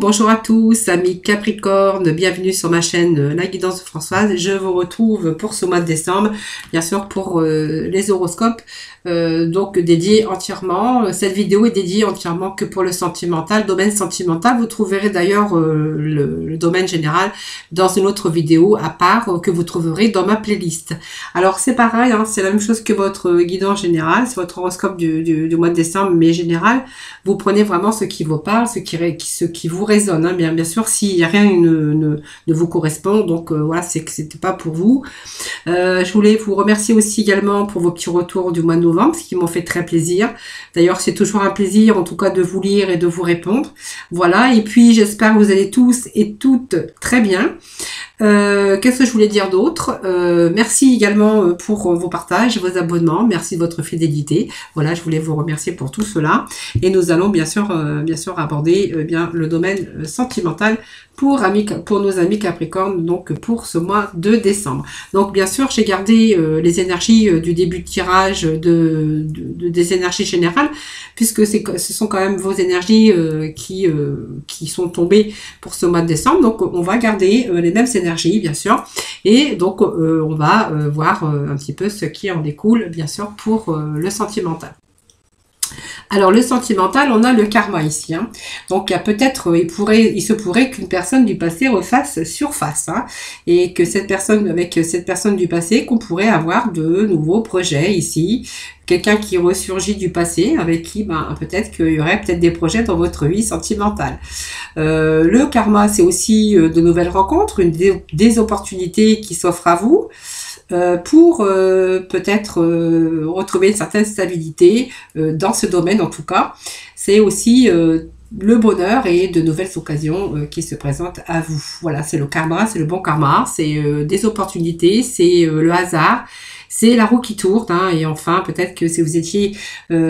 bonjour à tous, amis Capricorne, bienvenue sur ma chaîne La Guidance de Françoise. Je vous retrouve pour ce mois de décembre, bien sûr pour les horoscopes, donc dédié entièrement. Cette vidéo est dédiée entièrement que pour le sentimental, domaine sentimental. Vous trouverez d'ailleurs le domaine général dans une autre vidéo à part que vous trouverez dans ma playlist. Alors c'est pareil, hein, c'est la même chose que votre guidance générale, c'est votre horoscope du mois de décembre, mais général. Vous prenez vraiment ce qui vous parle, ce qui vous résonne. Hein. Bien sûr, si rien ne vous correspond, donc voilà, c'est que c'était pas pour vous. Je voulais vous remercier aussi également pour vos petits retours du mois de novembre, ce qui m'ont fait très plaisir. D'ailleurs, c'est toujours un plaisir, en tout cas, de vous lire et de vous répondre. Voilà, et puis j'espère que vous allez tous et toutes très bien. Qu'est-ce que je voulais dire d'autre? Merci également pour vos partages, vos abonnements, merci de votre fidélité. Voilà, je voulais vous remercier pour tout cela. Et nous allons bien sûr aborder bien le domaine sentimental pour nos amis Capricorne, donc pour ce mois de décembre. Donc bien sûr, j'ai gardé les énergies du début de tirage des énergies générales, puisque ce sont quand même vos énergies qui sont tombées pour ce mois de décembre. Donc on va garder les mêmes énergies, bien sûr, et donc on va voir un petit peu ce qui en découle, bien sûr, pour le sentimental. Alors le sentimental, on a le karma ici, hein. Donc il y a peut-être, il se pourrait qu'une personne du passé refasse surface, hein, et que avec cette personne du passé, qu'on pourrait avoir de nouveaux projets ici, quelqu'un qui ressurgit du passé, avec qui peut-être qu'il y aurait peut-être des projets dans votre vie sentimentale. Le karma, c'est aussi de nouvelles rencontres, des opportunités qui s'offrent à vous. Pour peut-être retrouver une certaine stabilité dans ce domaine en tout cas. C'est aussi le bonheur et de nouvelles occasions qui se présentent à vous. Voilà, c'est le karma, c'est le bon karma, c'est des opportunités, c'est le hasard. C'est la roue qui tourne, hein, et enfin, peut-être que si vous étiez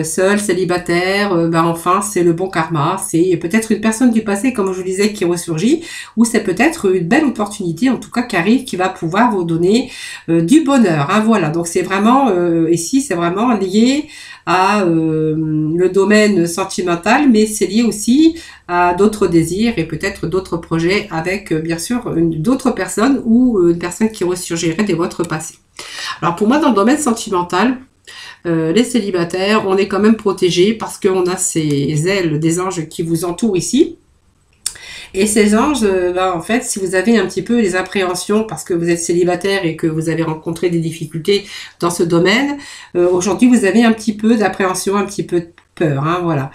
seul, célibataire, enfin, c'est le bon karma. C'est peut-être une personne du passé, comme je vous disais, qui ressurgit, ou c'est peut-être une belle opportunité, en tout cas, qui arrive, qui va pouvoir vous donner du bonheur. Hein, voilà, donc c'est vraiment, ici, c'est vraiment lié à le domaine sentimental, mais c'est lié aussi à d'autres désirs et peut-être d'autres projets avec, bien sûr, d'autres personnes ou une personne qui ressurgirait de votre passé. Alors pour moi, dans le domaine sentimental, les célibataires, on est quand même protégés parce qu'on a ces ailes des anges qui vous entourent ici. Et ces anges, en fait, si vous avez un petit peu des appréhensions parce que vous êtes célibataire et que vous avez rencontré des difficultés dans ce domaine, aujourd'hui vous avez un petit peu d'appréhension, un petit peu de peur, hein, voilà.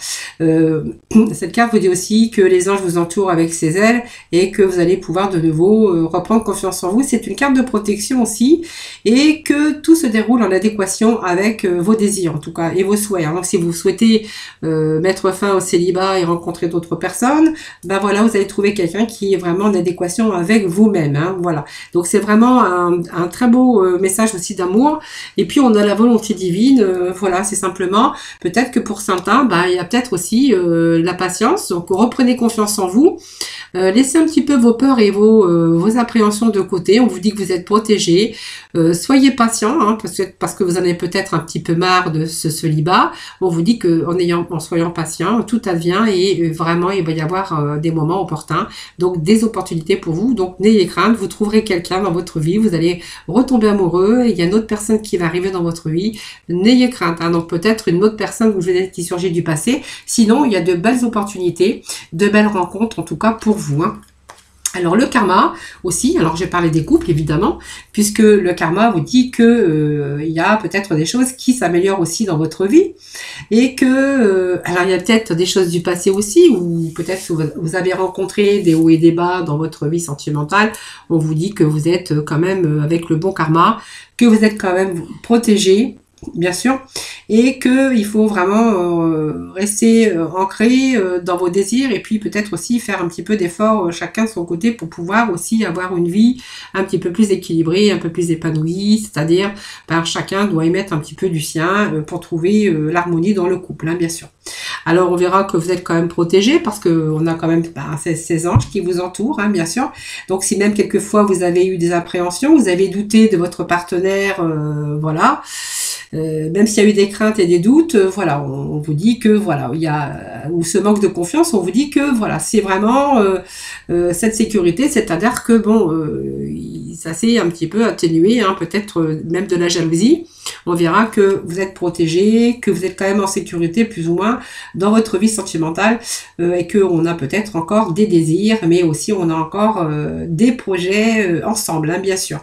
Cette carte vous dit aussi que les anges vous entourent avec ses ailes et que vous allez pouvoir de nouveau reprendre confiance en vous. C'est une carte de protection aussi et que tout se déroule en adéquation avec vos désirs en tout cas et vos souhaits. Donc si vous souhaitez mettre fin au célibat et rencontrer d'autres personnes, voilà, vous allez trouver quelqu'un qui est vraiment en adéquation avec vous-même, hein, voilà. Donc c'est vraiment un très beau message aussi d'amour. Et puis on a la volonté divine, voilà, c'est simplement peut-être que pour il y a peut-être aussi la patience. Donc reprenez confiance en vous, laissez un petit peu vos peurs et vos appréhensions de côté. On vous dit que vous êtes protégé, soyez patient, hein, parce que vous en avez peut-être un petit peu marre de ce célibat. On vous dit que en soyant patient, tout advient et vraiment il va y avoir des moments opportuns, donc des opportunités pour vous. Donc n'ayez crainte, vous trouverez quelqu'un dans votre vie, vous allez retomber amoureux, il y a une autre personne qui va arriver dans votre vie. N'ayez crainte, hein, donc peut-être une autre personne qui surgit du passé. Sinon, il y a de belles opportunités, de belles rencontres en tout cas pour vous, hein. Alors le karma aussi, alors j'ai parlé des couples évidemment, puisque le karma vous dit que il y a peut-être des choses qui s'améliorent aussi dans votre vie et que alors il y a peut-être des choses du passé aussi ou peut-être vous avez rencontré des hauts et des bas dans votre vie sentimentale. On vous dit que vous êtes quand même avec le bon karma, que vous êtes quand même protégé, bien sûr, et que il faut vraiment rester ancré dans vos désirs et puis peut-être aussi faire un petit peu d'effort chacun de son côté pour pouvoir aussi avoir une vie un petit peu plus équilibrée, un peu plus épanouie, c'est-à-dire chacun doit y mettre un petit peu du sien pour trouver l'harmonie dans le couple, hein, bien sûr. Alors on verra que vous êtes quand même protégé parce que on a quand même ces anges qui vous entourent, hein, bien sûr. Donc si même quelquefois vous avez eu des appréhensions, vous avez douté de votre partenaire, voilà. même s'il y a eu des craintes et des doutes, voilà, on vous dit que voilà, il y a ou ce manque de confiance, on vous dit que voilà, c'est vraiment cette sécurité, c'est-à-dire que bon, ça s'est un petit peu atténué, hein, peut-être même de la jalousie. On verra que vous êtes protégé, que vous êtes quand même en sécurité plus ou moins dans votre vie sentimentale et que on a peut-être encore des désirs, mais aussi on a encore des projets ensemble, hein, bien sûr.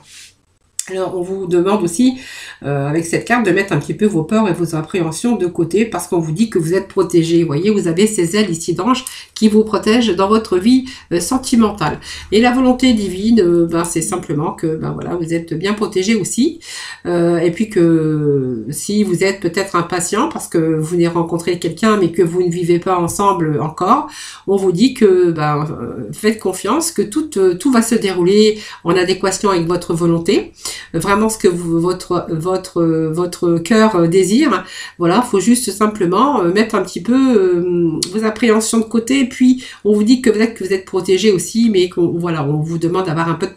Alors, on vous demande aussi, avec cette carte, de mettre un petit peu vos peurs et vos appréhensions de côté parce qu'on vous dit que vous êtes protégé. Vous voyez, vous avez ces ailes ici d'ange qui vous protègent dans votre vie sentimentale. Et la volonté divine, ben, c'est simplement que ben, voilà, vous êtes bien protégé aussi. Et puis que si vous êtes peut-être impatient parce que vous venez rencontrer quelqu'un mais que vous ne vivez pas ensemble encore, on vous dit que ben, faites confiance, que tout va se dérouler en adéquation avec votre volonté. Vraiment ce que votre cœur désire. Voilà, faut juste simplement mettre un petit peu vos appréhensions de côté. Et puis on vous dit que vous êtes protégé aussi, mais voilà, on vous demande d'avoir un peu de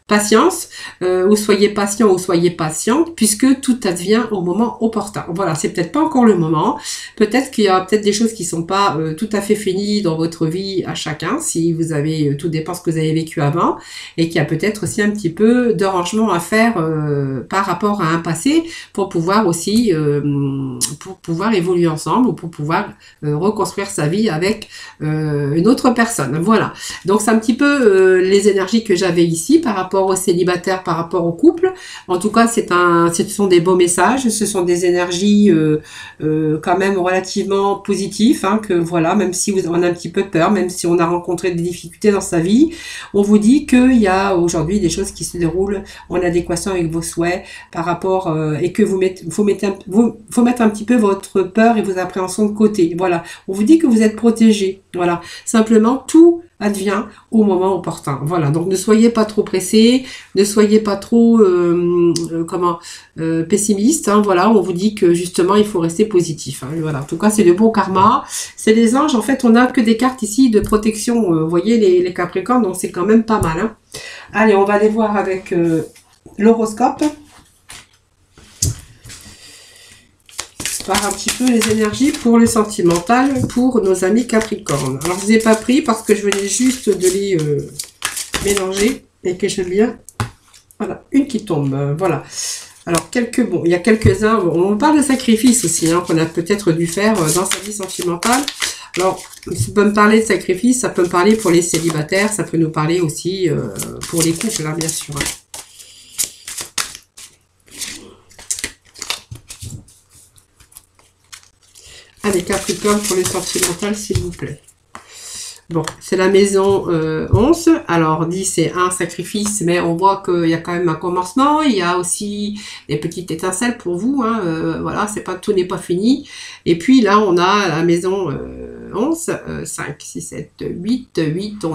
patience, ou soyez patient ou soyez patiente, puisque tout advient au moment opportun. Voilà, c'est peut-être pas encore le moment. Peut-être qu'il y a peut-être des choses qui sont pas tout à fait finies dans votre vie à chacun, si vous avez, tout dépend ce que vous avez vécu avant, et qu'il y a peut-être aussi un petit peu de rangement à faire par rapport à un passé, pour pouvoir aussi, pour pouvoir évoluer ensemble, ou pour pouvoir reconstruire sa vie avec une autre personne. Voilà. Donc c'est un petit peu les énergies que j'avais ici par rapport aux célibataires, par rapport au couple. En tout cas, ce sont des beaux messages, ce sont des énergies quand même relativement positives, hein, que voilà, même si on a un petit peu peur, même si on a rencontré des difficultés dans sa vie, on vous dit qu'il y a aujourd'hui des choses qui se déroulent en adéquation avec vos souhaits par rapport et que faut mettre un petit peu votre peur et vos appréhensions de côté. Voilà, on vous dit que vous êtes protégé. Voilà, simplement tout advient au moment opportun. Voilà, donc ne soyez pas trop pressés, ne soyez pas trop pessimiste. Hein, voilà, on vous dit que justement il faut rester positif. Hein, voilà, en tout cas c'est le bon karma. C'est les anges. En fait, on n'a que des cartes ici de protection. Vous voyez les Capricornes, donc c'est quand même pas mal. Hein. Allez, on va aller voir avec l'horoscope. Par un petit peu les énergies pour le sentimental pour nos amis Capricornes. Alors je ne vous ai pas pris parce que je venais juste de les mélanger et que j'aime bien. Voilà, une qui tombe. Voilà. Alors il y a quelques-uns. On parle de sacrifice aussi, hein, qu'on a peut-être dû faire dans sa vie sentimentale. Alors, ça peut me parler de sacrifice, ça peut me parler pour les célibataires, ça peut nous parler aussi pour les couples, hein, bien sûr. Hein. Allez, Capricorne pour les sentimentales, s'il vous plaît. Bon, c'est la maison 11. Alors, 10, c'est un sacrifice, mais on voit qu'il y a quand même un commencement. Il y a aussi des petites étincelles pour vous. Hein, voilà, tout n'est pas fini. Et puis là, on a la maison 11, 5, 6, 7, 8. 8, on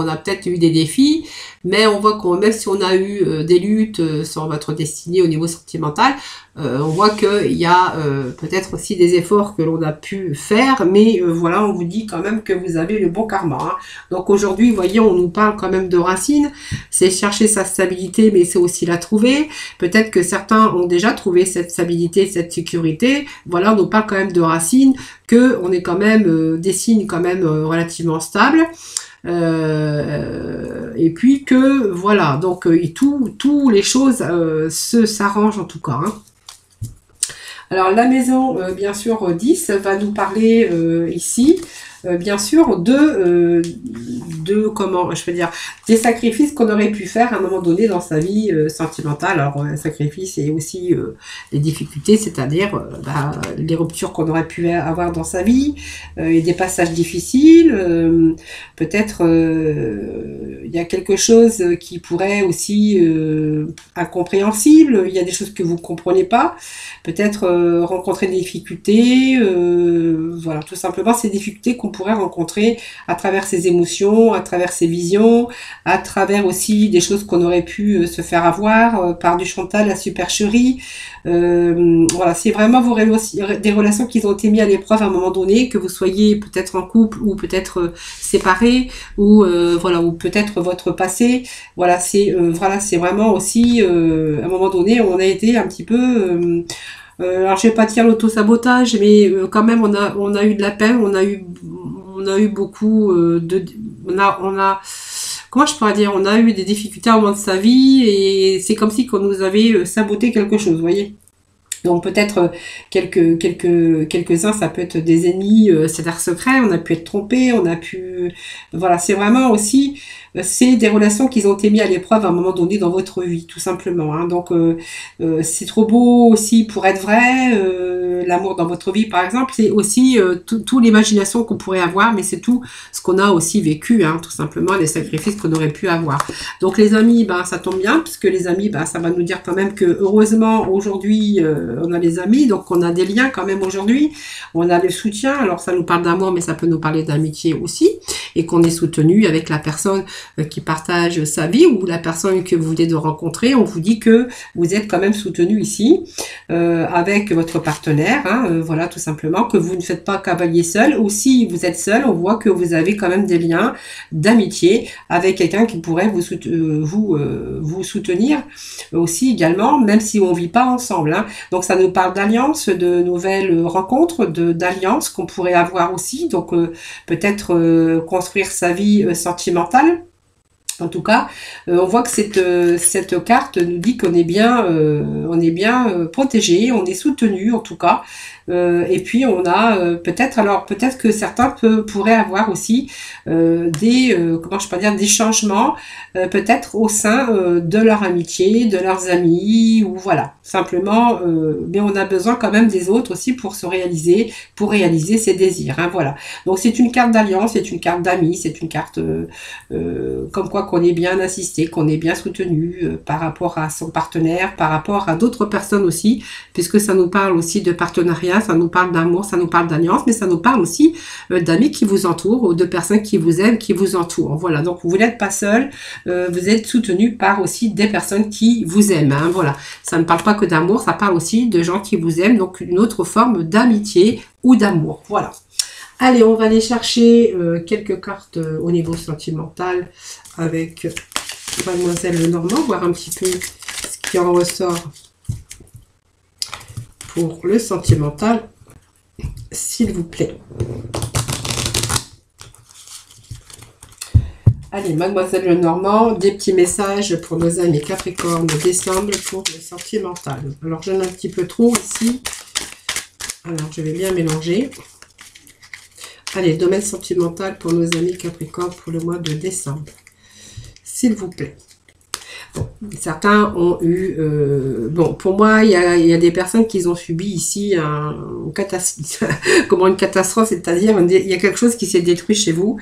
a peut-être eu des défis, mais on voit qu'on, même si on a eu des luttes sur votre destinée au niveau sentimental, on voit qu'il y a peut-être aussi des efforts que l'on a pu faire, mais voilà, on vous dit quand même que vous avez le bon karma. Hein. Donc aujourd'hui, vous voyez, on nous parle quand même de racines, c'est chercher sa stabilité, mais c'est aussi la trouver. Peut-être que certains ont déjà trouvé cette stabilité, cette sécurité. Voilà, on nous parle quand même de racines, que on est quand même des signes quand même relativement stables. Et puis que voilà, donc tout les choses s'arrangent en tout cas. Hein. Alors la maison, bien sûr, 10 va nous parler ici, bien sûr, de comment, je veux dire, des sacrifices qu'on aurait pu faire à un moment donné dans sa vie sentimentale. Alors un sacrifice et aussi des difficultés, c'est-à-dire les ruptures qu'on aurait pu avoir dans sa vie, et des passages difficiles. Peut-être il y a quelque chose qui pourrait aussi incompréhensible. Il y a des choses que vous comprenez pas. Peut-être rencontrer des difficultés, voilà, tout simplement ces difficultés qu'on pourrait rencontrer à travers ses émotions, à travers ses visions, à travers aussi des choses qu'on aurait pu se faire avoir par du Chantal, la supercherie. Voilà, c'est vraiment des relations qui ont été mises à l'épreuve à un moment donné, que vous soyez peut-être en couple ou peut-être séparés, ou voilà, ou peut-être votre passé. Voilà, c'est vraiment aussi à un moment donné, on a été un petit peu alors je vais pas dire l'auto-sabotage, mais quand même on a eu de la peine, on a eu beaucoup on a comment je pourrais dire, on a eu des difficultés à un moment de sa vie et c'est comme si qu'on nous avait saboté quelque chose, vous voyez. Donc peut-être quelques-uns, ça peut être des ennemis, c'est-à-dire secrets, on a pu être trompé, on a pu... Voilà, c'est vraiment aussi, c'est des relations qui ont été mises à l'épreuve à un moment donné dans votre vie, tout simplement. Hein. Donc c'est trop beau aussi pour être vrai, l'amour dans votre vie par exemple, c'est aussi tout l'imagination qu'on pourrait avoir, mais c'est tout ce qu'on a aussi vécu, hein, tout simplement, les sacrifices qu'on aurait pu avoir. Donc les amis, ben ça tombe bien, puisque les amis, ben ça va nous dire quand même que heureusement aujourd'hui on a les amis, donc on a des liens quand même aujourd'hui, on a le soutien, alors ça nous parle d'amour, mais ça peut nous parler d'amitié aussi, et qu'on est soutenu avec la personne qui partage sa vie, ou la personne que vous venez de rencontrer, on vous dit que vous êtes quand même soutenu ici, avec votre partenaire, hein, voilà, tout simplement, que vous ne faites pas cavalier seul, ou si vous êtes seul, on voit que vous avez quand même des liens d'amitié avec quelqu'un qui pourrait vous soutenir aussi également, même si on vit pas ensemble, hein. Donc ça nous parle d'alliance, de nouvelles rencontres, d'alliances qu'on pourrait avoir aussi, donc peut-être construire sa vie sentimentale. En tout cas, on voit que cette carte nous dit qu'on est bien, protégé, on est soutenu en tout cas. Et puis on a peut-être que certains pourraient avoir aussi des changements peut-être au sein de leur amitié, de leurs amis, ou voilà, simplement, mais on a besoin quand même des autres aussi pour réaliser ses désirs, hein, voilà. Donc c'est une carte d'alliance, c'est une carte d'amis, c'est une carte comme quoi qu'on est bien assisté, qu'on est bien soutenu par rapport à son partenaire, par rapport à d'autres personnes aussi, puisque ça nous parle aussi de partenariat, ça nous parle d'amour, ça nous parle d'alliance, mais ça nous parle aussi d'amis qui vous entourent, ou de personnes qui vous aiment, qui vous entourent. Voilà, donc vous n'êtes pas seul, vous êtes soutenu par aussi des personnes qui vous aiment, hein, voilà. Ça ne parle pas que d'amour, ça parle aussi de gens qui vous aiment, donc une autre forme d'amitié ou d'amour, voilà. Allez, on va aller chercher quelques cartes au niveau sentimental avec Mademoiselle Lenormand, voir un petit peu ce qui en ressort pour le sentimental, s'il vous plaît. Allez, Mademoiselle Lenormand, des petits messages pour nos amis Capricorne décembre pour le sentimental. Alors, j'en ai un petit peu trop ici. Alors, je vais bien mélanger. Allez, domaine sentimental pour nos amis Capricorne pour le mois de décembre. S'il vous plaît. Bon, certains ont eu... bon, pour moi, il y a des personnes qui ont subi ici une catastrophe, c'est-à-dire il y a quelque chose qui s'est détruit chez vous.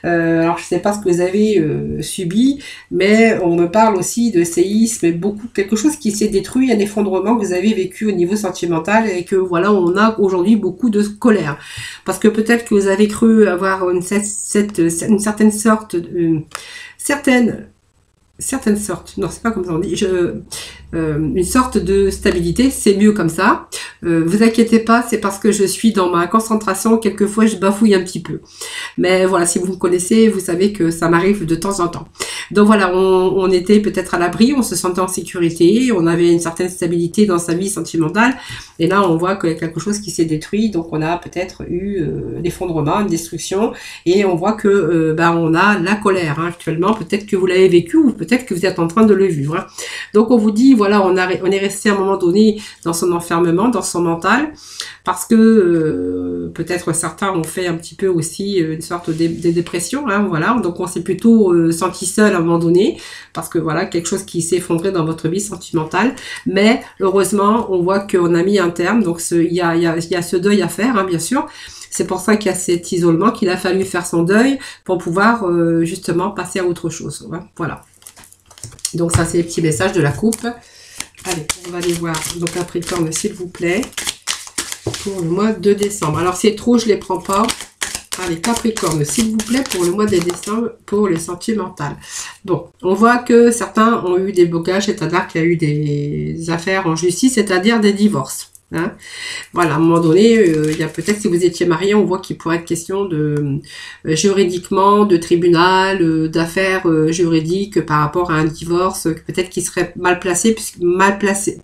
Alors, je ne sais pas ce que vous avez subi, mais on me parle aussi de séisme, quelque chose qui s'est détruit, un effondrement que vous avez vécu au niveau sentimental et que, voilà, on a aujourd'hui beaucoup de colère. Parce que peut-être que vous avez cru avoir une certaine sorte... certaines sortes, non c'est pas comme ça on dit, une sorte de stabilité, c'est mieux comme ça. Vous inquiétez pas, c'est parce que je suis dans ma concentration, quelquefois je bafouille un petit peu. Mais voilà, si vous me connaissez, vous savez que ça m'arrive de temps en temps. Donc voilà, on était peut-être à l'abri, on se sentait en sécurité, on avait une certaine stabilité dans sa vie sentimentale, et là on voit qu'il y a quelque chose qui s'est détruit, donc on a peut-être eu l'effondrement, une destruction, et on voit que on a la colère, hein, actuellement, peut-être que vous l'avez vécu, ou peut-être que vous êtes en train de le vivre. Hein. Donc on vous dit, voilà, on est resté à un moment donné dans son enfermement, dans son mental, parce que peut-être certains ont fait un petit peu aussi une sorte de dépression, hein, voilà, donc on s'est plutôt senti seul à un moment donné, parce que voilà, quelque chose qui s'est effondré dans votre vie sentimentale, mais heureusement, on voit qu'on a mis un terme, donc il y a ce deuil à faire, hein, bien sûr. C'est pour ça qu'il y a cet isolement, qu'il a fallu faire son deuil pour pouvoir justement passer à autre chose, hein, voilà. Donc ça, c'est les petits messages de la coupe. Allez, on va aller voir. Donc Capricorne, s'il vous plaît, pour le mois de décembre. Alors c'est trop, je les prends pas. Allez, Capricorne, s'il vous plaît, pour le mois de décembre, pour les sentimentales. Bon, on voit que certains ont eu des blocages, c'est-à-dire qu'il y a eu des affaires en justice, c'est-à-dire des divorces. Hein. Voilà, à un moment donné, il y a peut-être, si vous étiez marié, on voit qu'il pourrait être question de juridiquement, de tribunal, d'affaires juridiques par rapport à un divorce, peut-être qu'il serait mal placé, puisque mal passé.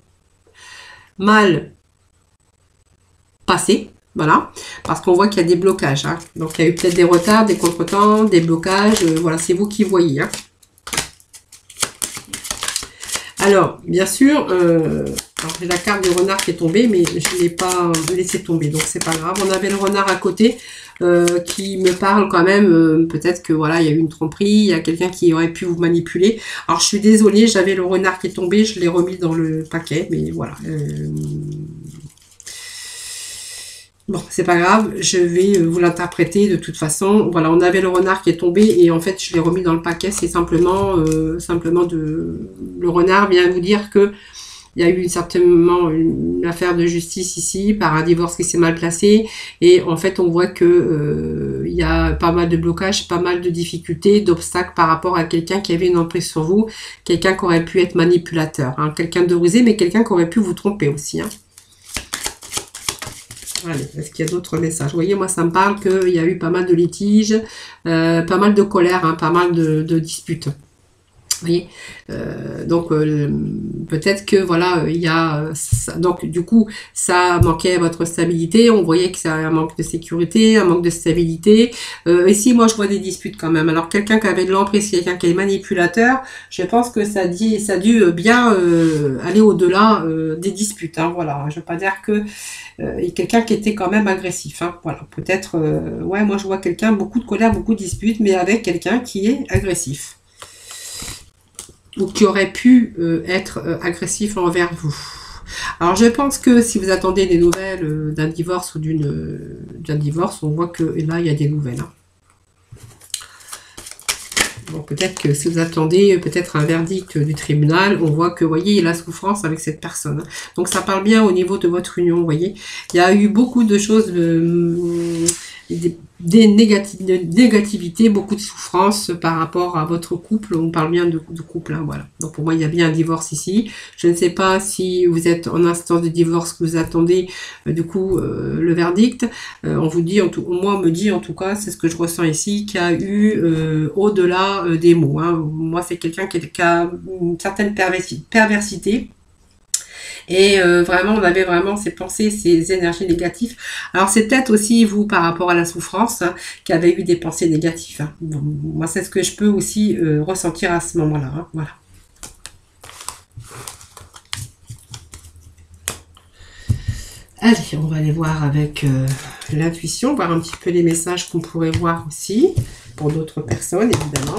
Voilà, parce qu'on voit qu'il y a des blocages. Hein. Donc, il y a eu peut-être des retards, des contretemps, des blocages. Voilà, c'est vous qui voyez. Hein. Alors, bien sûr, j'ai la carte du renard qui est tombée, mais je ne l'ai pas laissé tomber. Donc, c'est pas grave. On avait le renard à côté qui me parle quand même. Peut-être que, voilà, il y a eu une tromperie. Il y a quelqu'un qui aurait pu vous manipuler. Alors, je suis désolée, j'avais le renard qui est tombé. Je l'ai remis dans le paquet, mais voilà. Bon, c'est pas grave, je vais vous l'interpréter de toute façon. Voilà, on avait le renard qui est tombé et en fait, je l'ai remis dans le paquet. C'est simplement, le renard vient vous dire que il y a eu certainement une affaire de justice ici par un divorce qui s'est mal placé et en fait, on voit que il y a pas mal de blocages, pas mal de difficultés, d'obstacles par rapport à quelqu'un qui avait une emprise sur vous, quelqu'un qui aurait pu être manipulateur, hein, quelqu'un de rusé, mais quelqu'un qui aurait pu vous tromper aussi. Hein. Allez, est-ce qu'il y a d'autres messages? Vous voyez, moi, ça me parle qu'il y a eu pas mal de litiges, pas mal de colère, hein, pas mal de disputes. Vous voyez, donc peut-être que voilà, il y a donc du coup ça manquait à votre stabilité. On voyait que ça a un manque de sécurité, un manque de stabilité. Ici, moi, je vois des disputes quand même. Alors quelqu'un qui avait de l'emprise, quelqu'un qui est manipulateur, je pense que ça a dû bien aller au-delà des disputes. Hein, voilà, je veux pas dire que et quelqu'un qui était quand même agressif. Hein, voilà, peut-être. Ouais, moi je vois quelqu'un beaucoup de colère, beaucoup de disputes, mais avec quelqu'un qui est agressif. Ou qui aurait pu être agressif envers vous. Alors je pense que si vous attendez des nouvelles d'un divorce ou d'un divorce, on voit que là il y a des nouvelles. Hein. Bon, peut-être que si vous attendez peut-être un verdict du tribunal, on voit que, vous voyez, il y a la souffrance avec cette personne. Donc ça parle bien au niveau de votre union, vous voyez. Il y a eu beaucoup de choses, des négativités, beaucoup de souffrance par rapport à votre couple. On parle bien de couple, hein, voilà. Donc pour moi, il y a bien un divorce ici. Je ne sais pas si vous êtes en instance de divorce, que vous attendez du coup le verdict. On vous dit, moi on me dit en tout cas, c'est ce que je ressens ici, qu'il y a eu au-delà des mots. Hein. Moi, c'est quelqu'un qui a une certaine perversité. Et vraiment, on avait vraiment ces pensées, ces énergies négatives. Alors, c'est peut-être aussi vous, par rapport à la souffrance, hein, qui avez eu des pensées négatives. Hein. Bon, moi, c'est ce que je peux aussi ressentir à ce moment-là. Hein. Voilà. Allez, on va aller voir avec l'intuition, voir un petit peu les messages qu'on pourrait voir aussi, pour d'autres personnes, évidemment.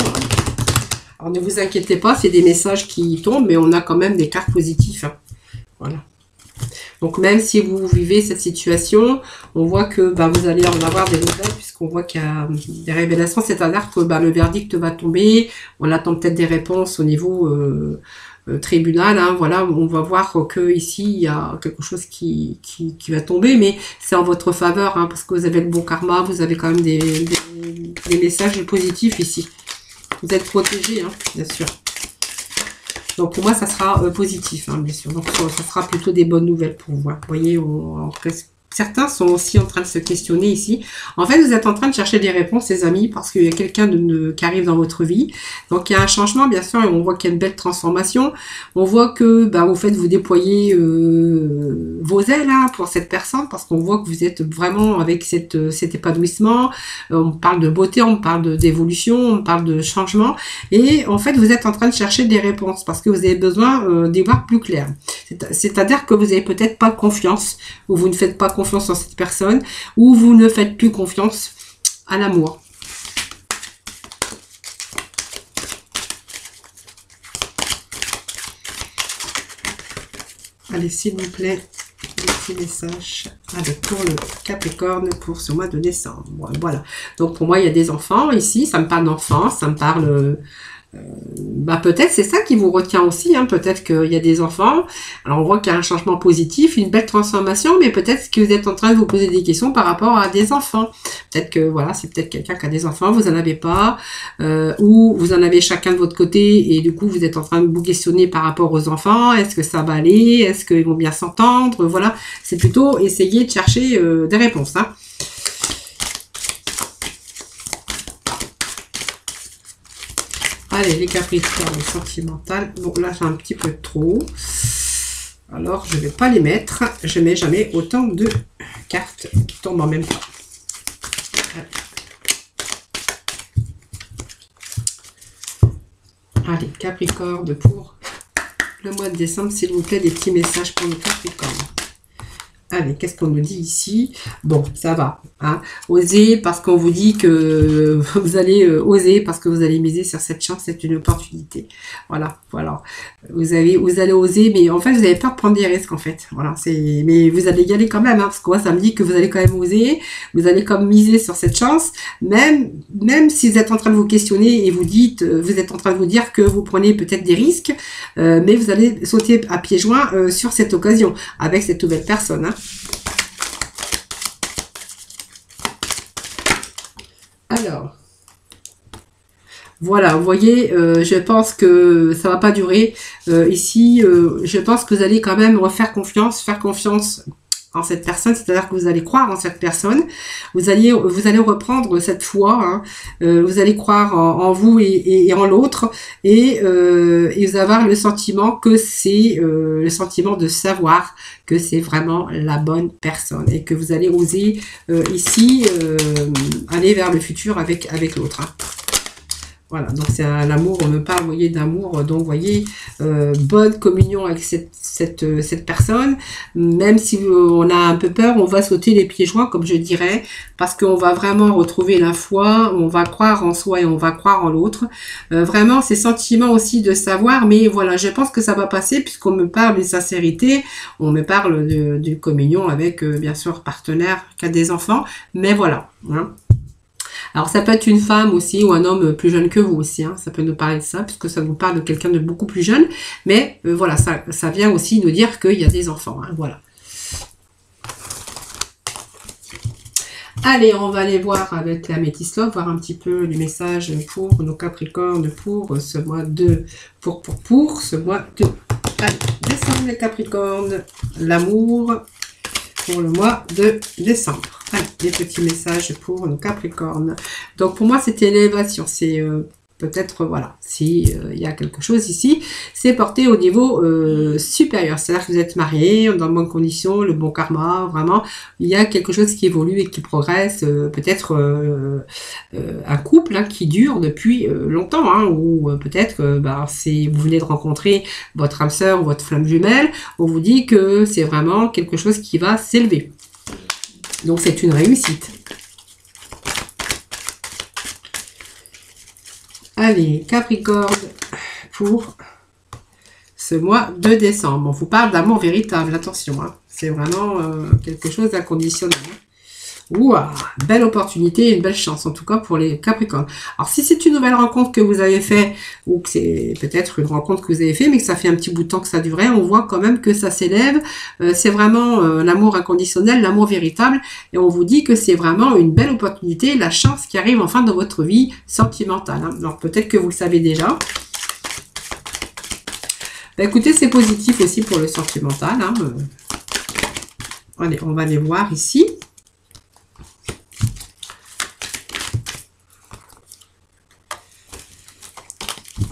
Alors, ne vous inquiétez pas, c'est des messages qui tombent, mais on a quand même des cartes positives. Hein. Voilà. Donc même si vous vivez cette situation, on voit que vous allez en avoir des nouvelles puisqu'on voit qu'il y a des révélations. C'est-à-dire que le verdict va tomber. On attend peut-être des réponses au niveau tribunal. Hein, voilà, on va voir que ici il y a quelque chose qui va tomber, mais c'est en votre faveur hein, parce que vous avez le bon karma. Vous avez quand même des messages positifs ici. Vous êtes protégés, hein, bien sûr. Donc pour moi, ça sera positif, hein, bien sûr. Donc ça sera plutôt des bonnes nouvelles pour vous. Hein. Vous voyez, certains sont aussi en train de se questionner ici. En fait, vous êtes en train de chercher des réponses, les amis, parce qu'il y a quelqu'un qui arrive dans votre vie. Donc, il y a un changement, bien sûr, et on voit qu'il y a une belle transformation. On voit que, vous déployez vos ailes hein, pour cette personne, parce qu'on voit que vous êtes vraiment avec cet épanouissement. On parle de beauté, on parle d'évolution, on parle de changement. Et en fait, vous êtes en train de chercher des réponses, parce que vous avez besoin d'y voir plus clair. C'est-à-dire que vous n'avez peut-être pas confiance, ou vous ne faites pas confiance en cette personne, ou vous ne faites plus confiance à l'amour. Allez, s'il vous plaît, des petits messages pour le Capricorne pour ce mois de décembre. Voilà. Donc, pour moi, il y a des enfants ici. Ça me parle d'enfants, ça me parle Bah peut-être c'est ça qui vous retient aussi, hein. Peut-être qu'il y a des enfants. Alors on voit qu'il y a un changement positif, une belle transformation, mais peut-être que vous êtes en train de vous poser des questions par rapport à des enfants. Peut-être que voilà, c'est peut-être quelqu'un qui a des enfants, vous en avez pas, ou vous en avez chacun de votre côté et du coup vous êtes en train de vous questionner par rapport aux enfants. Est-ce que ça va aller? Est-ce qu'ils vont bien s'entendre? Voilà, c'est plutôt essayer de chercher des réponses, hein. Allez, les Capricornes sentimentales. Bon, là, j'ai un petit peu trop. Alors, je ne vais pas les mettre. Je ne mets jamais autant de cartes qui tombent en même temps. Allez, Capricorne pour le mois de décembre. S'il vous plaît, des petits messages pour le Capricorne. Allez, qu'est-ce qu'on nous dit ici? Bon, ça va. Hein. Osez parce qu'on vous dit que vous allez oser parce que vous allez miser sur cette chance, c'est une opportunité. Voilà, voilà. Vous allez oser, mais en fait, vous avez peur de prendre des risques, en fait. Voilà, mais vous allez y aller quand même, hein, parce que moi, ça me dit que vous allez quand même oser. Vous allez comme miser sur cette chance, même si vous êtes en train de vous questionner et vous êtes en train de vous dire que vous prenez peut-être des risques, mais vous allez sauter à pieds joints sur cette occasion avec cette nouvelle personne. Hein. Alors, voilà, vous voyez, je pense que ça va pas durer. Ici, je pense que vous allez quand même faire confiance en cette personne, c'est-à-dire que vous allez croire en cette personne, vous allez reprendre cette foi, hein, vous allez croire en vous et en l'autre, et vous avoir le sentiment que c'est le sentiment de savoir que c'est vraiment la bonne personne et que vous allez oser ici aller vers le futur avec l'autre. Hein. Voilà, donc c'est l'amour, on me parle, vous voyez, d'amour, donc vous voyez, bonne communion avec cette personne, même si on a un peu peur, on va sauter les pieds joints, comme je dirais, parce qu'on va vraiment retrouver la foi, on va croire en soi et on va croire en l'autre. Vraiment, ces sentiments aussi de savoir, mais voilà, je pense que ça va passer, puisqu'on me parle de sincérité, on me parle d'une communion avec, bien sûr, partenaire qui a des enfants, mais voilà, hein. Alors, ça peut être une femme aussi ou un homme plus jeune que vous aussi. Hein. Ça peut nous parler de ça, puisque ça vous parle de quelqu'un de beaucoup plus jeune. Mais voilà, ça vient aussi nous dire qu'il y a des enfants. Hein. Voilà. Allez, on va aller voir avec la Métis Love, voir un petit peu les messages pour nos Capricornes pour ce mois de... Pour ce mois de... Allez, décembre les Capricornes. L'amour pour le mois de décembre. Allez, des petits messages pour nos Capricornes. Donc pour moi, c'était l'élévation. C'est peut-être, voilà, si il y a quelque chose ici, c'est porté au niveau supérieur. C'est-à-dire que vous êtes mariés, dans de bonnes conditions, le bon karma, vraiment. Il y a quelque chose qui évolue et qui progresse. Peut-être un couple hein, qui dure depuis longtemps. Hein, ou peut-être que si vous venez de rencontrer votre âme sœur ou votre flamme jumelle, on vous dit que c'est vraiment quelque chose qui va s'élever. Donc c'est une réussite. Allez, Capricorne, pour ce mois de décembre. On vous parle d'amour véritable, attention. Hein. C'est vraiment quelque chose d'inconditionnel. Ouah, belle opportunité et une belle chance, en tout cas pour les Capricornes. Alors, si c'est une nouvelle rencontre que vous avez fait, ou que c'est peut-être une rencontre que vous avez fait, mais que ça fait un petit bout de temps que ça durait, on voit quand même que ça s'élève. C'est vraiment l'amour inconditionnel, l'amour véritable, et on vous dit que c'est vraiment une belle opportunité, la chance qui arrive enfin dans votre vie sentimentale. Hein. Alors, peut-être que vous le savez déjà. Bah, écoutez, c'est positif aussi pour le sentimental. Hein. Allez, on va les voir ici.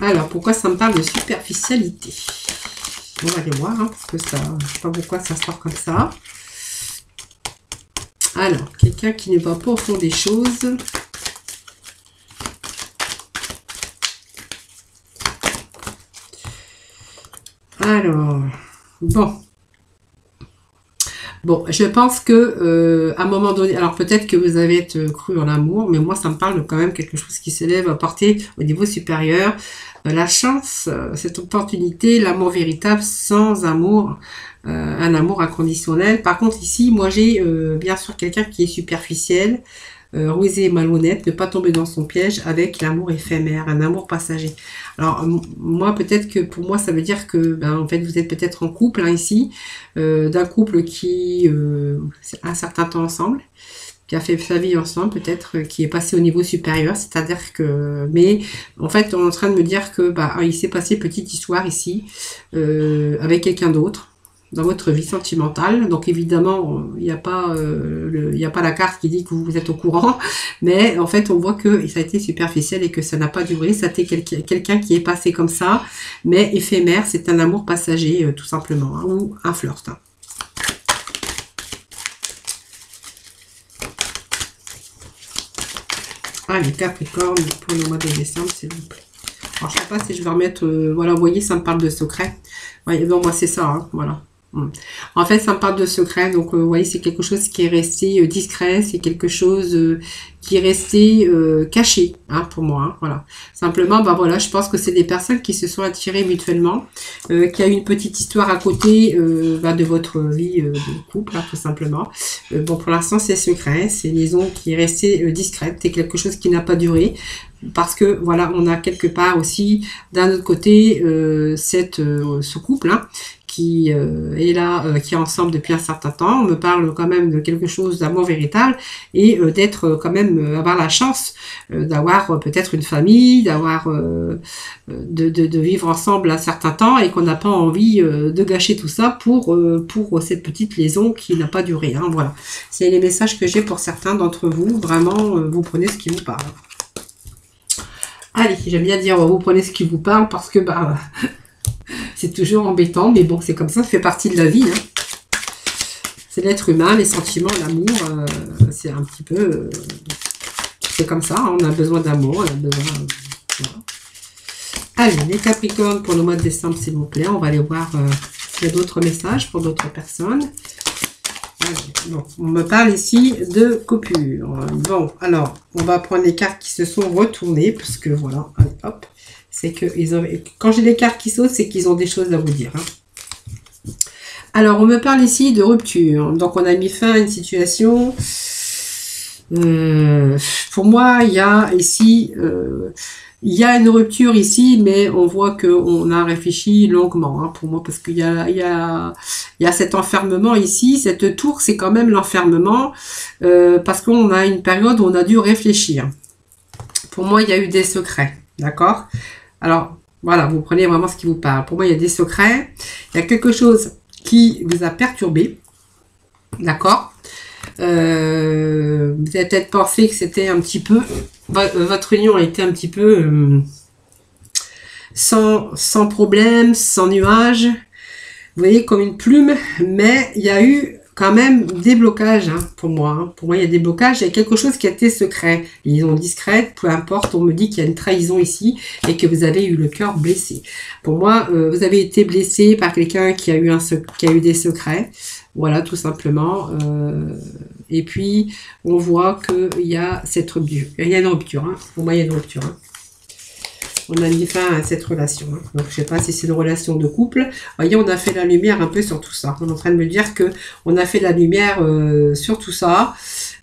Alors, pourquoi ça me parle de superficialité? On va aller voir, hein, parce que ça, je ne sais pas pourquoi ça sort comme ça. Alors, quelqu'un qui ne va pas au fond des choses. Alors, bon. Bon, je pense que à un moment donné, alors peut-être que vous avez cru en l'amour, mais moi ça me parle de quand même quelque chose qui s'élève à porter au niveau supérieur. La chance, cette opportunité, l'amour véritable sans amour, un amour inconditionnel. Par contre ici, moi j'ai bien sûr quelqu'un qui est superficiel, rusé et malhonnête, ne pas tomber dans son piège avec l'amour éphémère, un amour passager. Alors moi peut-être que pour moi ça veut dire que ben, en fait vous êtes peut-être en couple hein, ici, d'un couple qui a un certain temps ensemble, qui a fait sa vie ensemble, peut-être qui est passé au niveau supérieur, c'est-à-dire que, mais en fait on est en train de me dire que bah il s'est passé petite histoire ici avec quelqu'un d'autre dans votre vie sentimentale. Donc évidemment il n'y a pas il n'y a pas la carte qui dit que vous êtes au courant, mais en fait on voit que ça a été superficiel et que ça n'a pas duré. Ça a été quelqu'un qui est passé comme ça, mais éphémère. C'est un amour passager tout simplement hein, ou un flirt. Hein. Allez, Capricorne, pour le mois de décembre, s'il vous plaît. Alors, je ne sais pas si je vais remettre... voilà, vous voyez, ça me parle de secret. Ouais, bon, moi, c'est ça, hein, voilà. En fait, ça me parle de secret. Donc, vous voyez, c'est quelque chose qui est resté discret. C'est quelque chose qui est resté caché, hein, pour moi. Hein, voilà. Simplement, bah voilà, je pense que c'est des personnes qui se sont attirées mutuellement, qui a une petite histoire à côté bah, de votre vie de couple, hein, tout simplement. Bon, pour l'instant, c'est secret. C'est une liaison qui est restée discrète. C'est quelque chose qui n'a pas duré. Parce que, voilà, on a quelque part aussi, d'un autre côté, ce couple, hein, qui est là, qui est ensemble depuis un certain temps. On me parle quand même de quelque chose d'amour véritable et d'être quand même, avoir la chance d'avoir peut-être une famille, d'avoir de vivre ensemble un certain temps et qu'on n'a pas envie de gâcher tout ça pour cette petite liaison qui n'a pas duré. Hein, voilà. C'est les messages que j'ai pour certains d'entre vous. Vraiment, vous prenez ce qui vous parle. Allez, j'aime bien dire vous prenez ce qui vous parle parce que bah c'est toujours embêtant, mais bon, c'est comme ça fait partie de la vie. Hein. C'est l'être humain, les sentiments, l'amour, c'est un petit peu... c'est comme ça, hein, on a besoin d'amour, on a besoin... Voilà. Allez, les Capricornes pour le mois de décembre, s'il vous plaît. On va aller voir s'il y a d'autres messages pour d'autres personnes. Bon, on me parle ici de coupure. Bon, alors, on va prendre les cartes qui se sont retournées, parce que voilà, allez, hop, c'est que quand j'ai des cartes qui sautent, c'est qu'ils ont des choses à vous dire. Hein. Alors, on me parle ici de rupture. Donc, on a mis fin à une situation. Pour moi, il y a ici... il y a une rupture ici, mais on voit qu'on a réfléchi longuement, hein, pour moi, parce qu'il y a cet enfermement ici. Cette tour, c'est quand même l'enfermement, parce qu'on a une période où on a dû réfléchir. Pour moi, il y a eu des secrets, d'accord? Alors, voilà, vous prenez vraiment ce qui vous parle. Pour moi, il y a des secrets. Il y a quelque chose qui vous a perturbé, d'accord? Vous avez peut-être pensé que c'était un petit peu... Votre union a été un petit peu sans problème, sans nuage. Vous voyez, comme une plume. Mais il y a eu quand même des blocages, hein, pour moi. Hein. Pour moi, il y a des blocages. Il y a quelque chose qui a été secret. Liaison discrète, peu importe. On me dit qu'il y a une trahison ici et que vous avez eu le cœur blessé. Pour moi, vous avez été blessé par quelqu'un qui a eu des secrets. Voilà, tout simplement. Et puis, on voit qu'il y a cette rupture. Il y a une rupture. Hein. Pour moi, il y a une rupture. Hein. On a mis fin à cette relation. Hein. Donc, je ne sais pas si c'est une relation de couple. Vous voyez, on a fait la lumière un peu sur tout ça. On est en train de me dire que on a fait la lumière sur tout ça.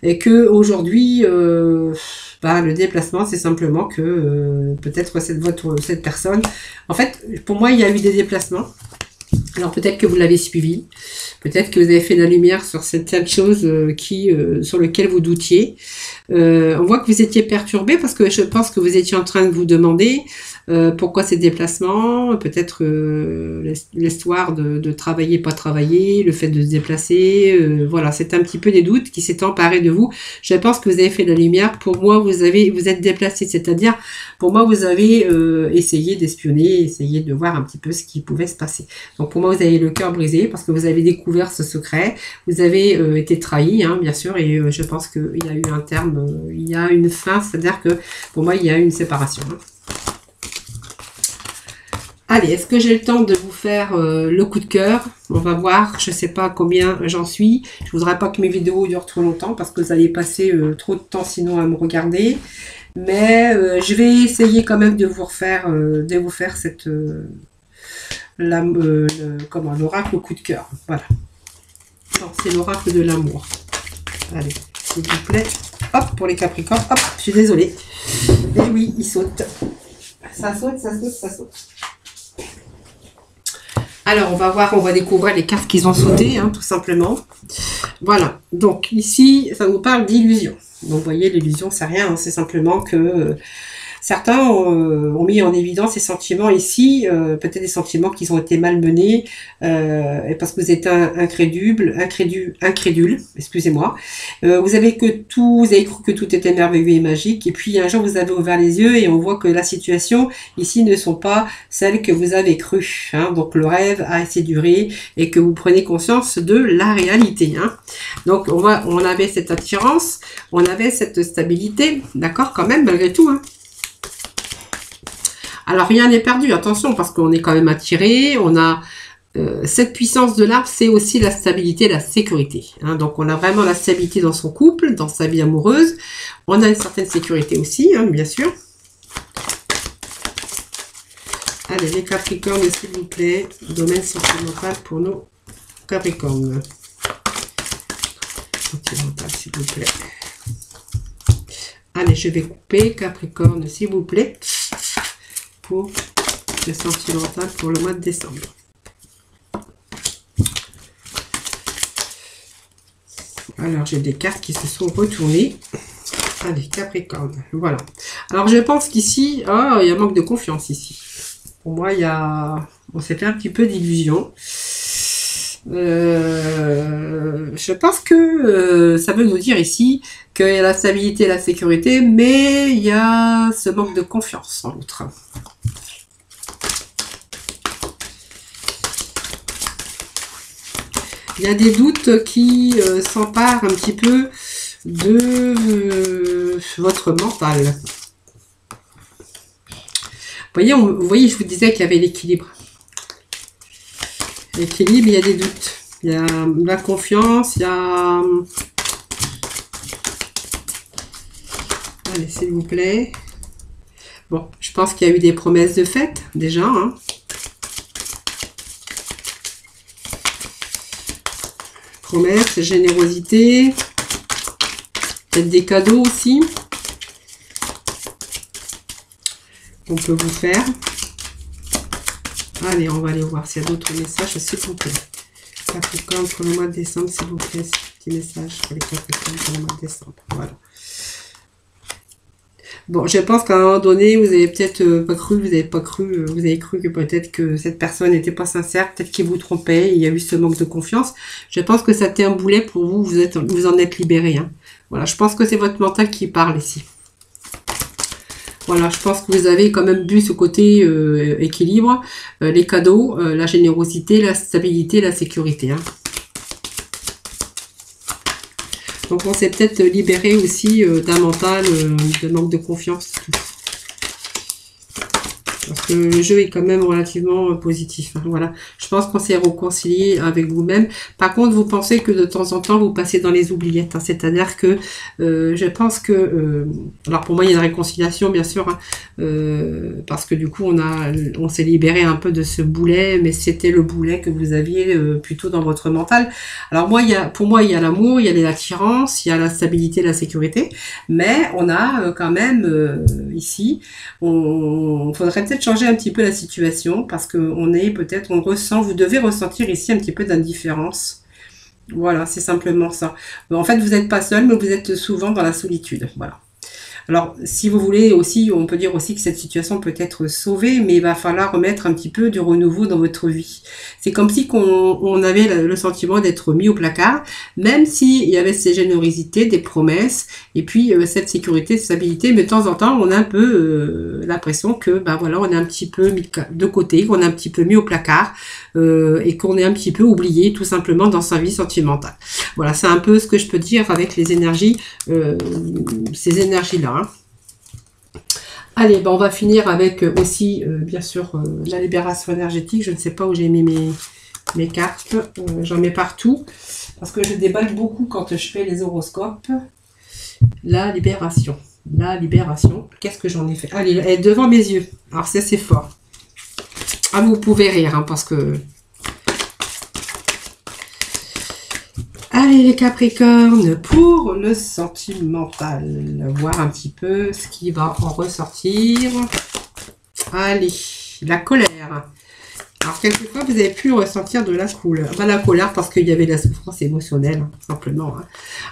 Et que aujourd'hui, bah, le déplacement, c'est simplement que peut-être cette personne... En fait, pour moi, il y a eu des déplacements. Alors peut-être que vous l'avez suivi, peut-être que vous avez fait la lumière sur certaines choses sur lesquelles vous doutiez. On voit que vous étiez perturbé parce que je pense que vous étiez en train de vous demander pourquoi ces déplacements, peut-être l'histoire de travailler, pas travailler, le fait de se déplacer, voilà, c'est un petit peu des doutes qui s'est emparé de vous. Je pense que vous avez fait la lumière. Pour moi, vous êtes déplacé, c'est-à-dire, pour moi, vous avez essayé d'espionner, essayé de voir un petit peu ce qui pouvait se passer. Donc pour moi, vous avez le cœur brisé parce que vous avez découvert ce secret. Vous avez été trahi, hein, bien sûr, et je pense qu'il y a eu un terme, il y a une fin, c'est-à-dire que pour moi, il y a une séparation. Hein. Allez, est-ce que j'ai le temps de vous faire le coup de cœur? On va voir, je ne sais pas combien j'en suis. Je ne voudrais pas que mes vidéos durent trop longtemps parce que vous allez passer trop de temps sinon à me regarder. Mais je vais essayer quand même de vous faire cette... l'oracle au coup de cœur. Voilà. C'est l'oracle de l'amour. Allez, s'il vous plaît. hop, pour les Capricornes, hop, je suis désolée. Et oui, il saute. Ça saute, ça saute, ça saute. Alors, on va voir, on va découvrir les cartes qu'ils ont sautées, hein, tout simplement. Voilà, donc ici, ça nous parle d'illusion. Donc, vous voyez, l'illusion, c'est rien, hein, c'est simplement que certains ont mis en évidence ces sentiments ici, peut-être des sentiments qui ont été malmenés, et parce que vous êtes incrédule, excusez-moi. Vous avez cru que tout était merveilleux et magique, et puis un jour vous avez ouvert les yeux et on voit que la situation ici ne sont pas celles que vous avez crues. Hein. Donc le rêve a assez duré et que vous prenez conscience de la réalité. Hein. Donc on avait cette attirance, on avait cette stabilité, d'accord, quand même, malgré tout. Hein. Alors, rien n'est perdu, attention, parce qu'on est quand même attiré, on a cette puissance de l'arbre, c'est aussi la stabilité, la sécurité. Hein. Donc, on a vraiment la stabilité dans son couple, dans sa vie amoureuse. On a une certaine sécurité aussi, hein, bien sûr. Allez, les Capricornes, s'il vous plaît, domaine sentimental pour nos Capricornes. Sentimental, s'il vous plaît. Allez, je vais couper, Capricorne, s'il vous plaît. Pour le sentimental pour le mois de décembre. Alors, j'ai des cartes qui se sont retournées. Allez, Capricorne, voilà. Alors, je pense qu'ici, oh, il y a un manque de confiance ici. Pour moi, il y a... On s'est fait un petit peu d'illusion. Je pense que ça veut nous dire ici qu'il y a la stabilité et la sécurité, mais il y a ce manque de confiance en l'autre. Il y a des doutes qui s'emparent un petit peu de votre mental. Vous voyez, je vous disais qu'il y avait l'équilibre. L'équilibre, il y a des doutes. Il y a la confiance, il y a... Allez, s'il vous plaît. Bon, je pense qu'il y a eu des promesses de fête, déjà. Hein. Promesses, générosité. Peut-être des cadeaux aussi. Qu'on peut vous faire. Allez, on va aller voir s'il y a d'autres messages, s'il vous plaît. Capricorne pour le mois de décembre, s'il vous plaît. Petit message pour les Capricornes pour le mois de décembre. Voilà. Bon, je pense qu'à un moment donné, vous avez peut-être pas cru, vous avez cru que peut-être que cette personne n'était pas sincère, peut-être qu'il vous trompait, il y a eu ce manque de confiance. Je pense que ça a été un boulet pour vous, vous en êtes libéré. Hein. Voilà, je pense que c'est votre mental qui parle ici. Voilà, je pense que vous avez quand même vu ce côté équilibre, les cadeaux, la générosité, la stabilité, la sécurité. Hein. Donc on s'est peut-être libéré aussi d'un mental, de manque de confiance. Parce que le jeu est quand même relativement positif. Hein, voilà. Je pense qu'on s'est réconcilié avec vous-même. Par contre, vous pensez que de temps en temps, vous passez dans les oubliettes. Hein, c'est-à-dire que je pense que... alors pour moi, il y a une réconciliation, bien sûr. Hein, parce que du coup, on s'est libéré un peu de ce boulet. Mais c'était le boulet que vous aviez plutôt dans votre mental. Alors moi, pour moi, il y a l'amour, il y a l'attirance, il y a la stabilité, la sécurité. Mais on a quand même ici... Il faudrait peut-être changer un petit peu la situation parce que on ressent, vous devez ressentir ici un petit peu d'indifférence. Voilà, c'est simplement ça. En fait, vous n'êtes pas seul, mais vous êtes souvent dans la solitude. Voilà. Alors, si vous voulez aussi, on peut dire aussi que cette situation peut être sauvée, mais il va falloir remettre un petit peu de renouveau dans votre vie. C'est comme si on avait le sentiment d'être mis au placard, même s'il y avait ces générosités, des promesses, et puis cette sécurité, cette stabilité, mais de temps en temps, on a un peu l'impression que, voilà, on est un petit peu mis de côté, qu'on est un petit peu mis au placard, et qu'on est un petit peu oublié, tout simplement, dans sa vie sentimentale. Voilà, c'est un peu ce que je peux dire avec les énergies, ces énergies-là. Hein. Allez, on va finir avec aussi, bien sûr, la libération énergétique. Je ne sais pas où j'ai mis mes cartes. J'en mets partout. Parce que je déballe beaucoup quand je fais les horoscopes. La libération. La libération. Qu'est-ce que j'en ai fait? Allez, elle est devant mes yeux. Alors, c'est fort. Ah, vous pouvez rire, hein, parce que... Allez les Capricornes, pour le sentimental, voir un petit peu ce qui va en ressortir. Allez, la colère. Alors, quelquefois, vous avez pu ressentir de la colère. Pas la colère parce qu'il y avait de la souffrance émotionnelle, simplement. Hein.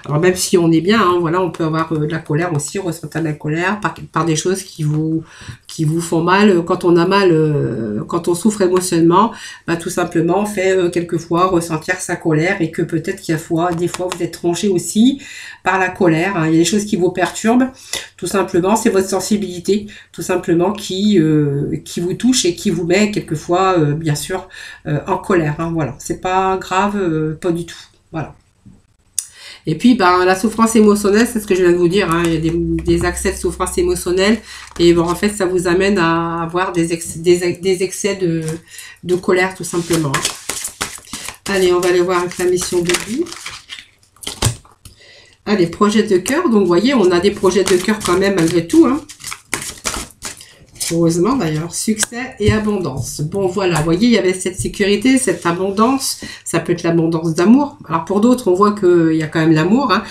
Alors, même si on est bien, hein, voilà, on peut avoir de la colère aussi, ressentir de la colère par des choses qui vous font mal. Quand on a mal, quand on souffre émotionnellement, bah, tout simplement, on fait quelquefois ressentir sa colère et que peut-être qu'il y a des fois, vous êtes tranché aussi par la colère. Hein. Il y a des choses qui vous perturbent. Tout simplement, c'est votre sensibilité, tout simplement, qui vous touche et qui vous met quelquefois, bien sûr, en colère. Hein, voilà, c'est pas grave, pas du tout. Voilà. Et puis, ben, la souffrance émotionnelle, c'est ce que je viens de vous dire. Hein, il y a des accès de souffrance émotionnelle et bon, en fait, ça vous amène à avoir des excès de colère, tout simplement. Allez, on va aller voir avec la mission de vie. Allez, projets de cœur. Donc, vous voyez, on a des projets de cœur quand même, malgré tout. Hein. Heureusement d'ailleurs, succès et abondance. Bon voilà, vous voyez, il y avait cette sécurité, cette abondance. Ça peut être l'abondance d'amour. Alors pour d'autres, on voit qu'il y a quand même l'amour. Hein.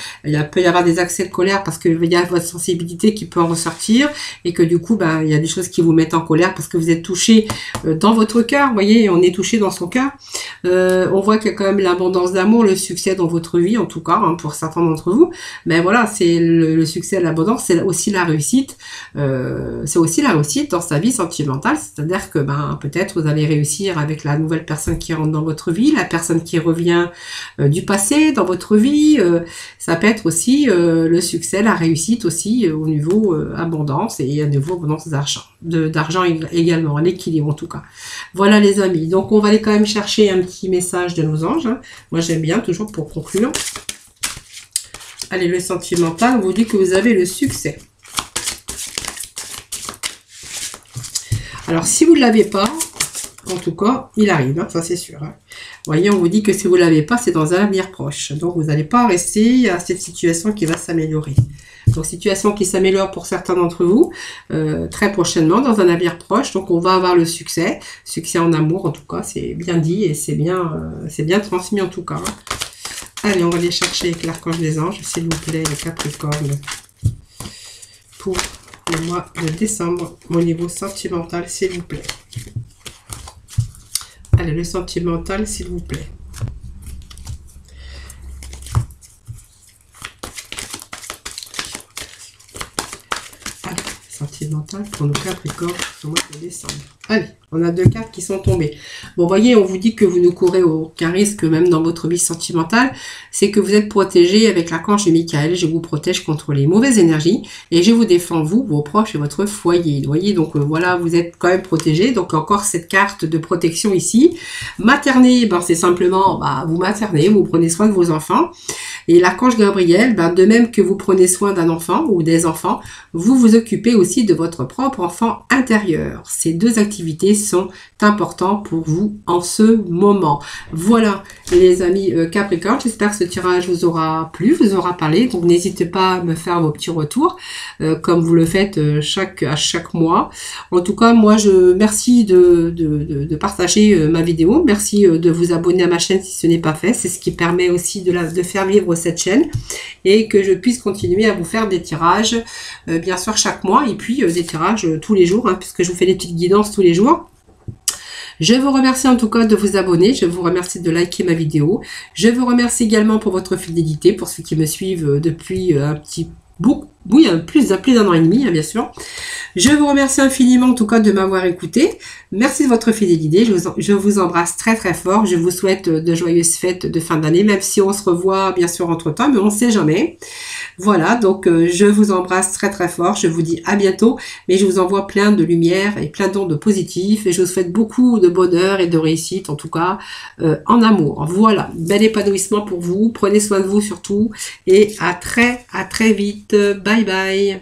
Peut y avoir des accès de colère parce qu'il y a votre sensibilité qui peut en ressortir. Et que du coup, ben, il y a des choses qui vous mettent en colère parce que vous êtes touché dans votre cœur. Vous voyez, on est touché dans son cœur. On voit qu'il y a quand même l'abondance d'amour, le succès dans votre vie, en tout cas, hein, pour certains d'entre vous. Mais voilà, c'est le succès et l'abondance, c'est aussi la réussite. C'est aussi la réussite dans sa vie sentimentale, c'est-à-dire que ben peut-être vous allez réussir avec la nouvelle personne qui rentre dans votre vie, la personne qui revient du passé dans votre vie, ça peut être aussi le succès, la réussite aussi au niveau abondance et au niveau abondance d'argent également, l'équilibre en tout cas. Voilà les amis, donc on va aller quand même chercher un petit message de nos anges, hein. Moi j'aime bien toujours pour conclure. Allez, le sentimental, on vous dit que vous avez le succès. Alors, si vous ne l'avez pas, en tout cas, il arrive, hein, ça c'est sûr. Hein. Vous voyez, on vous dit que si vous ne l'avez pas, c'est dans un avenir proche. Donc, vous n'allez pas rester à cette situation qui va s'améliorer. Donc, situation qui s'améliore pour certains d'entre vous, très prochainement, dans un avenir proche. Donc, on va avoir le succès. Succès en amour, en tout cas, c'est bien dit et c'est bien transmis, en tout cas. Hein. Allez, on va aller chercher avec l'archange des anges, s'il vous plaît, les Capricornes, pour le mois de décembre, au niveau sentimental, s'il vous plaît. Allez, le sentimental, s'il vous plaît. Allez, sentimental pour nos Capricornes, au mois de décembre. Allez, on a 2 cartes qui sont tombées. Bon, vous voyez, on vous dit que vous ne courez aucun risque, même dans votre vie sentimentale. C'est que vous êtes protégé avec l'archange de Michael. Je vous protège contre les mauvaises énergies et je vous défends, vous, vos proches et votre foyer. Vous voyez, donc voilà, vous êtes quand même protégé. Donc encore cette carte de protection ici. Materner, ben, c'est simplement, vous maternez, vous prenez soin de vos enfants. Et l'archange Gabriel, ben, de même que vous prenez soin d'un enfant ou des enfants, vous vous occupez aussi de votre propre enfant intérieur. Ces deux activités sont importantes pour vous en ce moment. Voilà les amis Capricorne, j'espère que ce tirage vous aura plu, vous aura parlé. Donc n'hésitez pas à me faire vos petits retours comme vous le faites à chaque mois. En tout cas, moi je merci de partager ma vidéo, merci de vous abonner à ma chaîne si ce n'est pas fait. C'est ce qui permet aussi de faire vivre cette chaîne et que je puisse continuer à vous faire des tirages bien sûr chaque mois et puis des tirages tous les jours, hein, puisque je vous fais des petites guidances tous les jours. Je vous remercie en tout cas de vous abonner, je vous remercie de liker ma vidéo, je vous remercie également pour votre fidélité, pour ceux qui me suivent depuis un petit bout, oui, plus d'un an et demi, hein, bien sûr. Je vous remercie infiniment en tout cas de m'avoir écouté. Merci de votre fidélité. Je vous embrasse très très fort. Je vous souhaite de joyeuses fêtes de fin d'année, même si on se revoit bien sûr entre temps, mais on ne sait jamais. Voilà, donc je vous embrasse très très fort. Je vous dis à bientôt, mais je vous envoie plein de lumière et plein d'ondes positifs. Et je vous souhaite beaucoup de bonheur et de réussite, en tout cas en amour. Voilà, bel épanouissement pour vous. Prenez soin de vous surtout. Et à très vite. Bye bye.